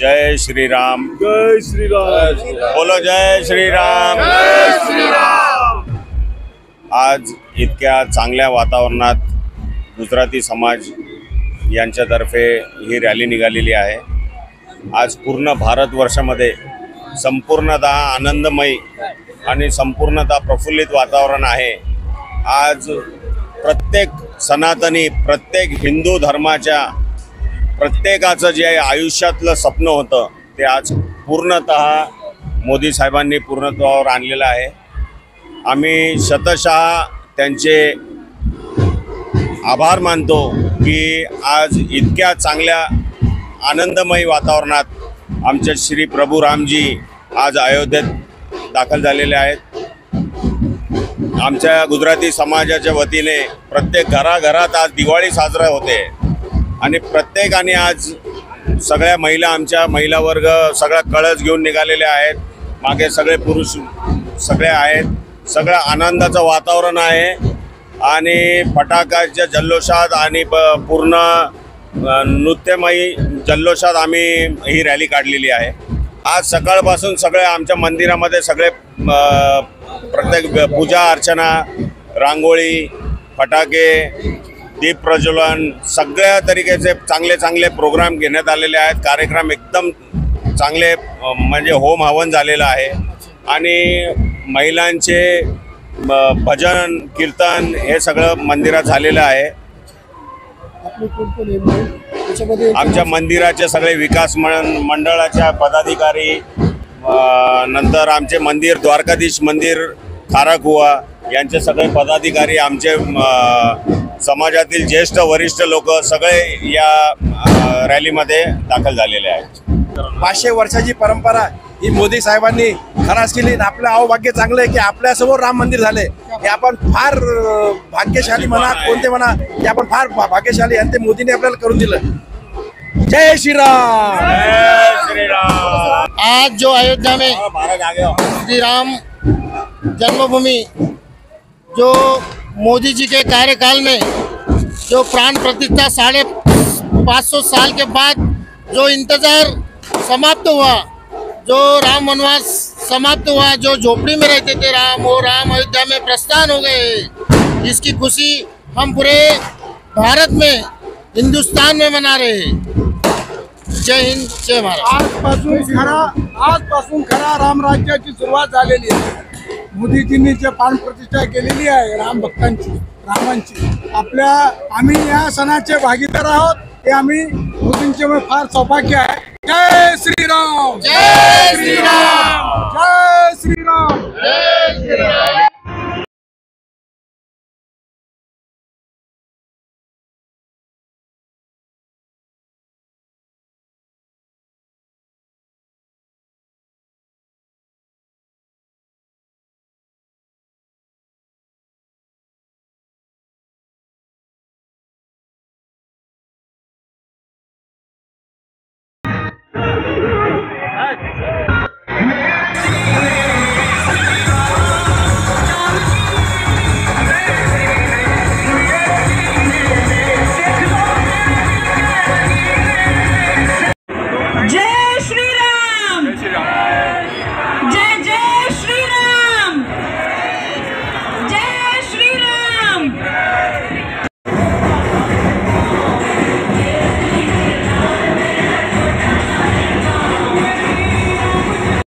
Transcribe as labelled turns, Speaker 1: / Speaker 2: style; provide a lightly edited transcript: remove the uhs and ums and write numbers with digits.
Speaker 1: जय श्री राम।
Speaker 2: जय श्री राम।
Speaker 1: बोलो जय श्री राम।
Speaker 2: जय श्री राम।
Speaker 1: आज इतक्या चांगल्या वातावरणात गुजराती समाज यांच्यातर्फे ही रॅली निघालेली आहे। आज पूर्ण भारतवर्षामध्ये संपूर्णतः आनंदमयी आणि संपूर्णतः प्रफुल्लित वातावरण आहे। आज प्रत्येक सनातनी, प्रत्येक हिंदू धर्माच्या प्रत्येकाचं जे आयुष्यातलं स्वप्न होतं ते आज पूर्णतः मोदी साहेबांनी पूर्णत्वावर आणलेलं आहे। आम्ही शतशः त्यांचे आभार मानतो की आज इतक्या चांगल्या आनंदमयी वातावरणात आमचे श्री प्रभू रामजी आज अयोध्येत दाखल झालेले आहेत। आमच्या गुजराती समाजाच्या वतीने प्रत्येक घराघरात आज दिवाळी साजरा होते आणि प्रत्येकाने आज सगळ्या महिला, आमच्या महिला वर्ग सगळा कळस घेऊन निघालेले आहेत। मागे सगळे पुरुष सगळे आहेत। सगळं आनंदाचं वातावरण आहे आणि फटाक्याच्या जल्लोषात आणि पूर्ण नृत्यमयी जल्लोषात आम्ही ही रॅली काढलेली आहे। आज सकाळपासून सगळे आमच्या मंदिरामध्ये सगळे प्रत्येक पूजा अर्चना, रांगोळी, फटाके, दीप प्रज्वलन सगळ्या तरीकेचे चांगले चांगले प्रोग्राम घेण्यात आलेले आहेत। कार्यक्रम एकदम चांगले म्हणजे होम हवन झालेलं आहे आणि महिलांचे भजन कीर्तन हे सगळं मंदिरात झालेलं आहे। आमच्या मंदिराचे सगळे विकास मंडळाच्या पदाधिकारी, नंतर आमचे मंदिर द्वारकाधीश मंदिर खाराकुवा यांचे सगळे पदाधिकारी, आमचे समाजातील ज्येष्ठ वरिष्ठ लोक सगळे या रॅलीमध्ये दाखल झालेले आहेत।
Speaker 3: 500 वर्षाची परंपरा ही मोदी साहेबांनी खरास केली। आपलं अवभाग्य चांगलं आहे की आपल्यासमोर राम मंदिर झाले। हे आपण फार भाग्यशाली म्हणा, कोणते म्हणा, हे आपण फार भाग्यशाली आणि ते मोदीने आपल्याला करून दिलं। जय श्री राम।
Speaker 1: जय श्री राम।
Speaker 4: आज जो अयोध्या में श्री राम जन्मभूमि जो मोदी जी के कार्यकाल में जो प्राण प्रतिष्ठा 550 साल के बाद जो इंतजार समाप्त हुआ, जो राम वनवास समाप्त हुआ, जो झोपड़ी में रहते थे राम, वो राम अयोध्या में प्रस्थान हो गए। इसकी खुशी हम पूरे भारत में, हिंदुस्तान में मना रहे हैं। जय हिंद, जय भारत।
Speaker 2: आजपासून खरा रामराज्याची सुरुवात झालेली आहे। मोदीजींनी जे प्राण प्रतिष्ठा केलेली आहे राम भक्तांची, रामांची, आम्ही या सणाचे भागीदार आहोत। हे आम्ही मोदींचे फार सौभाग्य आहे। जय श्री राम।
Speaker 4: जय श्री राम।
Speaker 2: जय श्री